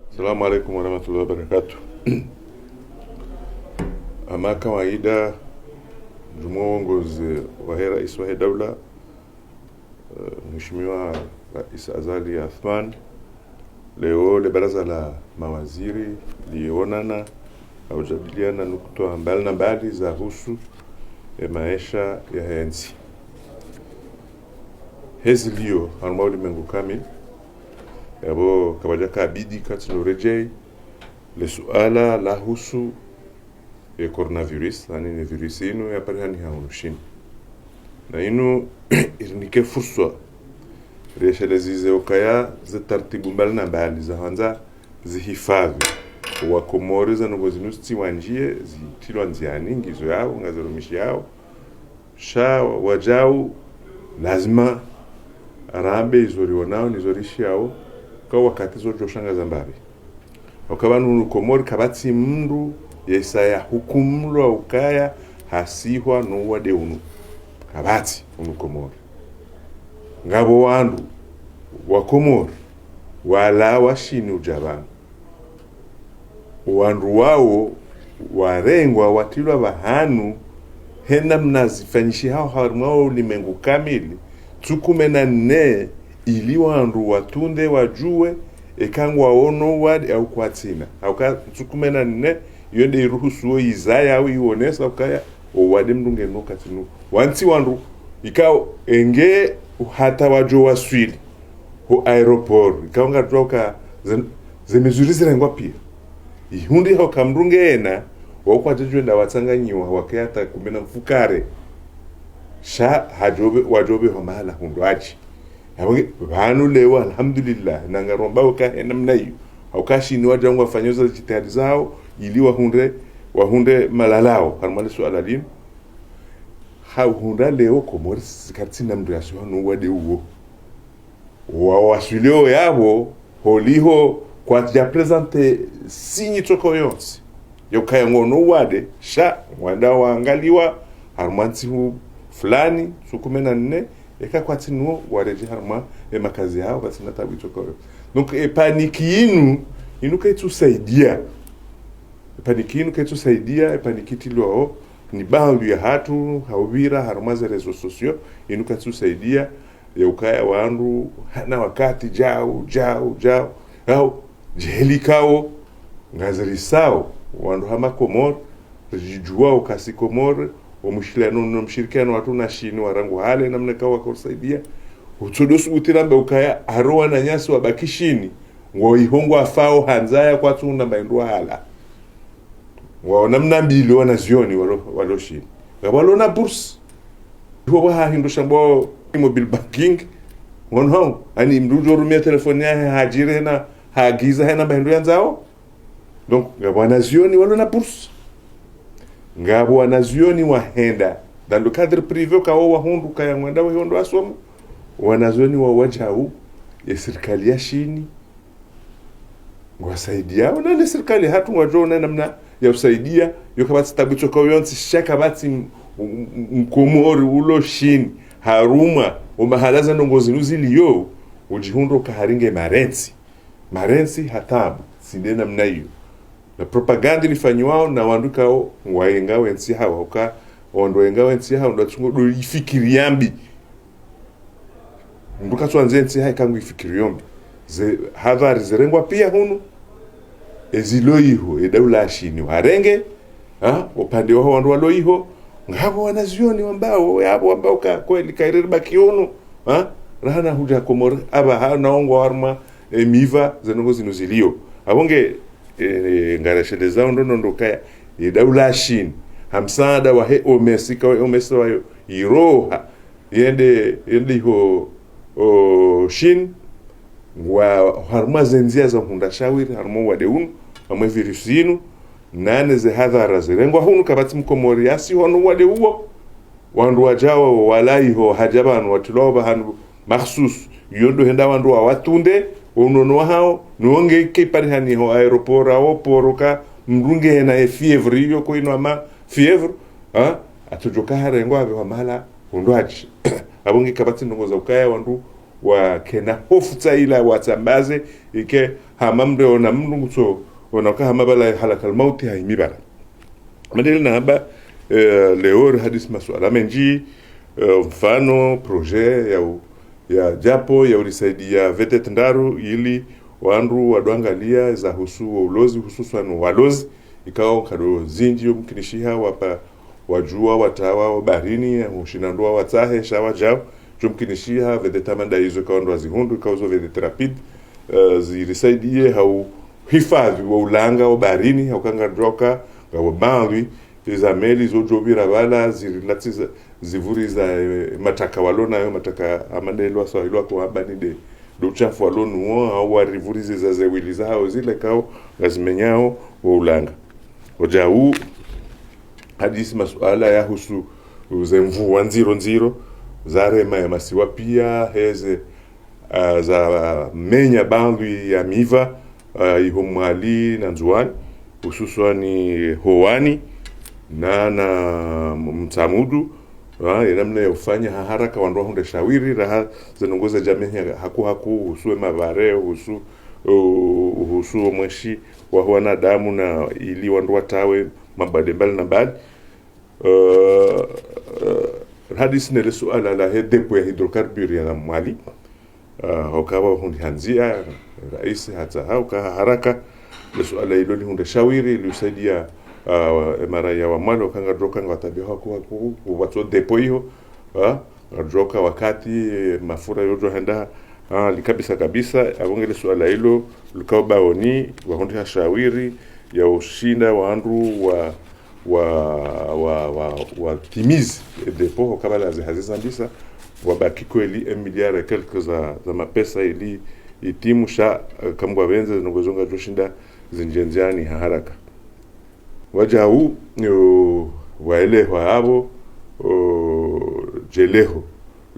Assalamu alaikum warahmatullahi wabarakatuh. Ama kawaida uongozi wa rais wa dawla Mheshimiwa Rais Azali Athman leo le baraza la mawaziri lionana au jadiliana nukta mbali za husu maisha ya nchi. Hizi leo harmauli mengu kamili yabo kabaja kabidi katino rejei le suala la husu coronavirus yani virus ino ya parihani haunushin na ino irnike fursa reshelezi okaya za taratibu mbali za hanza zihifadhi wa Komori za nogozinusti wanjie zitilwa nziani ngizo yao ngazerumishi yao sha wajau lazima arambe izorionao nizorishi yao kwa wakati zojo shanga zambari wakabanu Komori kabati mndu yesaya hukumlo au kaya hasihwa no wade unu kabati unu Komori ngabo wandu wa Komori wala washini ujabana wandu wao warengwa watilwa bahanu hena mnazifanyishi hao harmao limengu kamili tukumena ne ili wandu watunde wajue ekangwa ono wadi au kwatina au ka tukumena ne yonde iruhusu izaya au ionesa ukaya owade mdunge no katinu wanti wandu ikao enge hata wajo waswili ho aeroport ikaonga droka zemezurizi rengwa pia ihundi ho kamrunge ena wakwa jujwenda watsanganyiwa wakayata kumena mfukare sha hajobe wajobe ho mahala hundu achi yawe banu lewa alhamdulillah nangaromba uka namnayo aukashi ni wajangu wafanyoza jitihadi zao ili wahunde malalao harmali suala lin hunda leo Komori katina mdu yasuhanu wade uwo waswileo yabo holiho kwa tia presente sinyi toko yonsi yokaya ngono wade sha wanda waangaliwa harmanti hu fulani sukumena nne eka kwa tinu wareji harma makazi yao katina tabi toko yonsi donc paniki inu kaitu saidia paniki inu kaitu saidia paniki lwao ni baadhi ya hatu hawira harumaze rezo sosio inu kaitu saidia ya ukaya wandu na wakati jao au jeli kao ngazirisao wandu hama Komori rijua ukasi Komori wa mshirikiano watu na shini warangu hale namna kawa kusaidia utodosu utirambe ukaya aroa na nyasi wabakishini ngo ihongo afao hanzaya kwa tunda baindwa hala wa namna mbili wanazioni waloshi walona burs huwa hahindo shambo mobile banking wono ani mdujo rumia telefoni yake hajire na hagiza hena baindwa yanzao donc wanazioni walona burs ngabo wanazioni wahenda dans le cadre privé kao wahundu kaya mwenda wahondo asomo wanazioni wajau ya serikali ya shini wasaidia na serikali hatu wajona namna ya usaidia yokabati tabicho kwa yonsi shaka bati Mkomori ulo shini haruma umahalaza nongozi nuziliyo ujihundo kaharinge marensi hatabu sinde namna hiyo na propaganda ilifanywa na wanduka waenga wensi hawa uka wenga wensi hawa ndo tungo ifikiri yambi nduka tuanze nsi hai kangu ifikiri yombi ze hadhari zerengwa pia hunu eziloiho edawla shini warenge upande wao wandu waloiho ngabo wanazioni ambao yabo ambao kweli kairiri bakiono rahana huja Komori aba naongo harma miva zenongo zinuzilio abonge ngarashede zao ndo kaya edawla shini hamsada wa he omesika omesa wa iroha yende ho shin wa harma zenzia za hunda shawiri harma wadeunu amwe virusinu nane ze hadhara zirengwa hunu kabati Mkomori yasi hono wade uwo wandu wajawa walaiho hajabanu watuloba hanu makhsus yondo henda wandu watunde unono hao nuonge kipari hani ho aeropora o poroka mrunge na fievre yoko ino ama fievre atujoka harengwa ave mala undwaji abonge kabati ndongoza ukaya wandu wa kena hofu tsaila watambaze ike hamamre ona mndu so onaka hamabala halakal mauti haimibara madeli na haba leo hadis masuala menji mfano projet ya japo ya ulisaidia vetet ndaru ili wandu wadwangalia za husu ulozi hususan walozi ikao kado zinji mkinishiha wapa wajua watawa baharini ushinandua watahe shawa jao jumkinishiha vedetamanda hizo kaondwa zihundu kauzo vedete rapid zilisaidie hau hifadhi wa ulanga wa baharini haukanga droka wa bandwi za meli zojobira wala zilatiza zivuri za mataka walona yo mataka amandelwa so ilwa kwa habani de uchafu walonu au warivurize za zewili zao zile kao gazimenyao wa ulanga ojau hadisi masuala ya husu zemvu 100 zarema ya masiwa pia heze za menya bandwi ya miva ihomali na nzuani hususani hoani na mtamudu namna ya ufanya haraka wandoa hunde shawiri raha zinongoza jamii haku husue mavare husu mweshi wa wanadamu na ili wandoa tawe mabade mbali na mbali hadis ne suala la depo ya hidrokarburi ya Mali hokawa hundi hanzia rais hata hauka haraka suala hilo ni hunde shawiri ilisaidia mara ya Wamali wakanga droka ngatabia haku watu depo hiyo droka wakati mafura yojo henda kabisa abongele suala hilo lukao baoni wahundi shawiri ya ushinda wandu wa timizi depo kabla hazizambisa wabaki kweli 1 miliard et quelques za mapesa ili itimu sha kambwa benze nongozonga joshinda zinjenziani haraka wajau waelewa hapo jeleho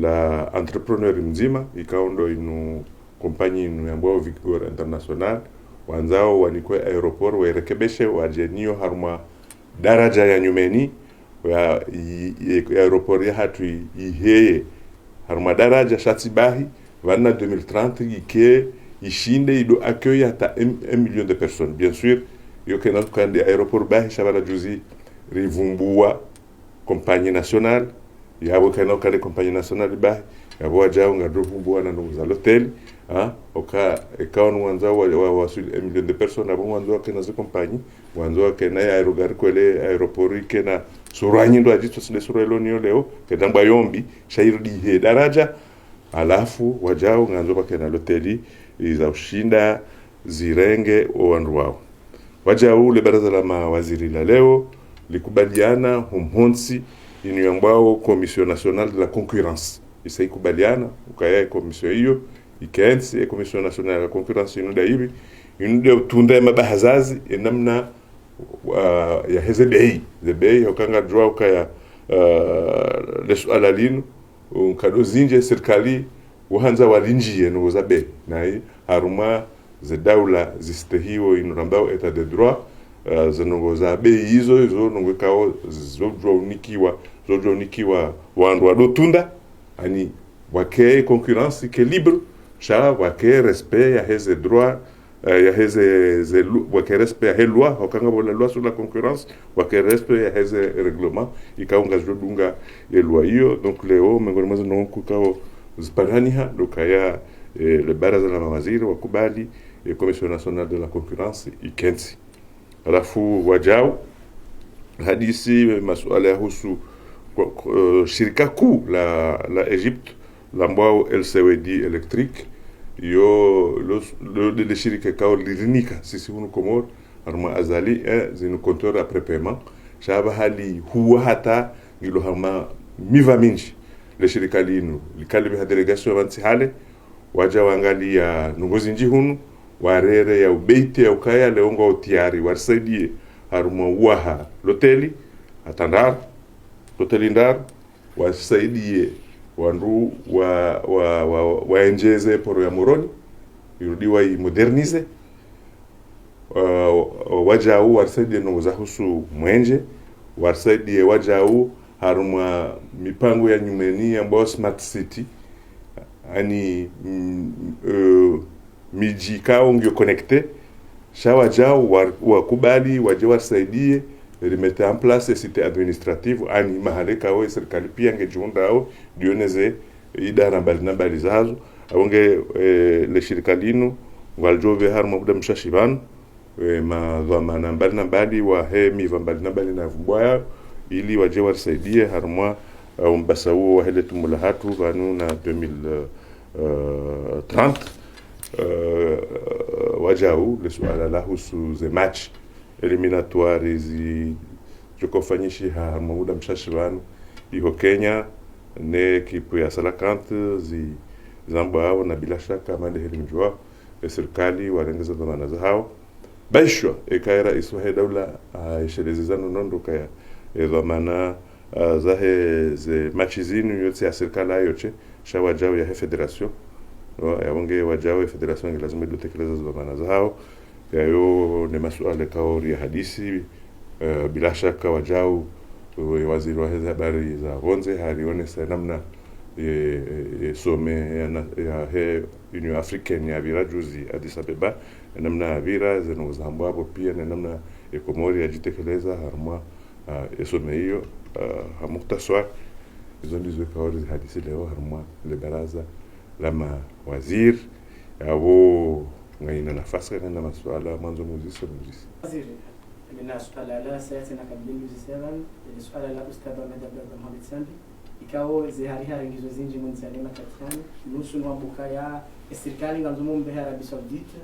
la entrepreneur mzima ikaondo inu kompani inu ambao Victor International wanzao wanikwe aeroport warekebeshe wajenio harma daraja ya nyumeni ya aeroport ya hatu iheye harma daraja shatibahi vana 2030 ike ishinde ido accueille hata 1 million de personnes bien sûr yoke na tukande aeroport bahi shabala juzi rivumbua compagnie nationale yabo kana kale compagnie nationale bahi yabo wajao ngadruvumbua na ndo za hotel ekaon wanzao wa 1 million de personnes abo wanzao kana za compagnie wanzao kana ya aerogar kwele aeroport kena suranyi ndo ajito sile surelo niyo leo kedamba yombi shairdi he daraja alafu wajao nganzo bakena hoteli za ushinda zirenge wandu wao wajao le baraza la mawaziri la leo likubaliana humhonsi inu ambao Commission Nationale de la Concurrence isaikubaliana ukaya commission hiyo ikaensi Commission Nationale de la Concurrence inu daibi inu de tunda mabahazazi namna ya hezebei zebei ukanga jua ukaya lesu alalinu ukado zinje serikali uhanza walinjie no zabe na haruma ze daula zistehiwo inu ambao etat de droit zinongoza bei hizo nongekao zojonikiwa wandu wadotunda ani wake concurrence ke libre sha wake respect ya heze droit ya heze wake respect ya loi wakanga bola loi sur la concurrence wake respect ya heze règlement ikaunga jodunga loi hiyo donc leo mengoni mwazo nonku kao zipangania dokaya le baraza la mawaziri wakubali Commission Nationale de la Concurrence ikensi alafu wajao hadisi masuala ya husu shirika kuu la Egypte lambao LCWD Electric yo le shirika kao lirinika sisi hunu Komor arma azali zinu compteur après paiement shaba hali huwa hata ngilo harma miva minji le shirika linu likalibi ha delegation wansi hale waja wangali ya nungozi nji hunu warere ya ubeite ya ukaya leongo utiari warsaidie haruma uaha loteli atandar loteli ndar warsaidie wandu waenjeze poro ya moroni irudiwa modernize wajau warsaidie nongoza husu mwenje warsaidie wajau haruma mipango ya nyumeni ambao smart city ani miji kao ngio connecte shawa jao wakubali waje wasaidie remettre en place cité administrative ani mahale kao serikali pia ngejiunda au dioneze idara mbali zazo awonge le shirika linu waljove harma muda mshashibanu madhamana mbali wa hemi mbali na vumbwaya ili waje wasaidie harma umbasa huo wahele tumulahatu vanu na 2030 wajau le suala la husu ze match eliminatoire zi jokofanyishi harma muda mshashibanu iho Kenya ne ekipu ya Salakante zi zambo hao na bila shaka mande heli mjua serikali warengeza dhamana za hao baishwa ekaira iswahe daula ishelezezano nondo kaya dhamana zahe ze machizinu yote ya serikali yote shawajao ya federation yaonge wajao ya federation lazima dutekeleza dhamana za hao yayo ne masuala kaori ya hadisi bila shaka wajao waziri wa habari za Vonze halione namna some ya Union Africaine ya vira juzi Addis Abeba namna vira zinozambwa hapo pia na namna Komori yajitekeleza harma some hiyo hamuktaswa hizo ndizo kauli hadisi leo harma le baraza la mawaziri au ngaina nafasi kana masuala mwanzo muzisi waziri من سؤال لا سيأتينا قبل الجزائر سؤال لا أستاذ محمد سامي ikawa zihariha rengizo zinji munzalema katikani nusu nwa bukaya serikali nganzumu mbehara Arabia Saudite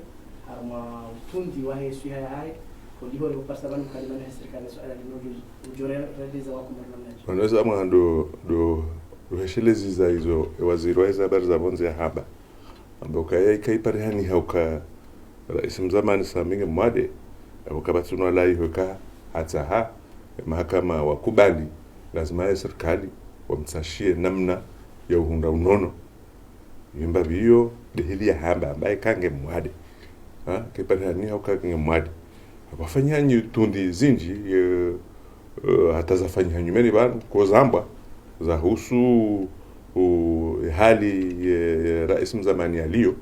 harma utundi wa hesu hai kodiho liko pasabanu kalima na serikali swala lino ujore radiza wako mwanamnaji wanaweza ama do heshelezi za hizo waziri wa habari za Vonze ya haba ambao kaya ikaiparihani hauka rais mzamani Saminge Mwade ukabatsunwa la ihoka hata mahakama wakubali lazima ya serikali wamsashie namna ya uhunda unono yimba biyo dehili ya hamba ambaye kange Mwade kiparihani hauka kange Mwade wafanya tundi zinji hata zafanya nyumeni bana kwa zamba za husu hali rais mzamani alio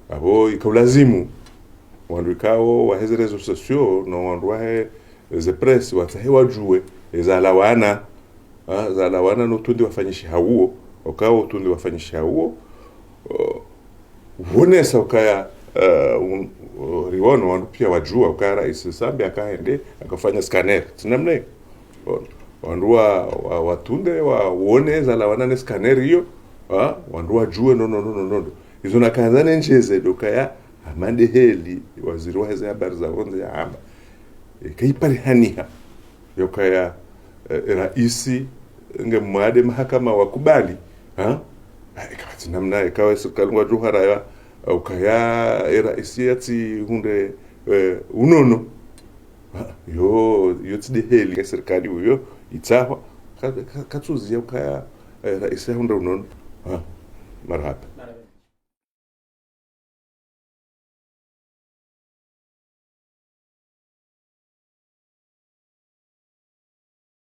abo ikaulazimu wandu ikao waheze rezo sosio no wandu wahe ze press watahe wajue za lawana no tundi wafanyishi hauo okao tundi wafanyishi hauo honesa ukaya riwono wandu pia wajua ukaya rais Sambi akaende akafanya scanner tinamne wandu watunde waone za lawana ne scanner hiyo wandu wajue no hizo nakazane njeze dokaya amande heli waziri wa habari za Vonze ya hamba kaiparihaniha yokaya raisi nge Mwade mahakama wakubali ikawati namna ikawa serikali wa Johara ya ukaya raisi yati hunde unono yo tide heli serikali huyo itawa katuzia ukaya raisi hunde unono marhaba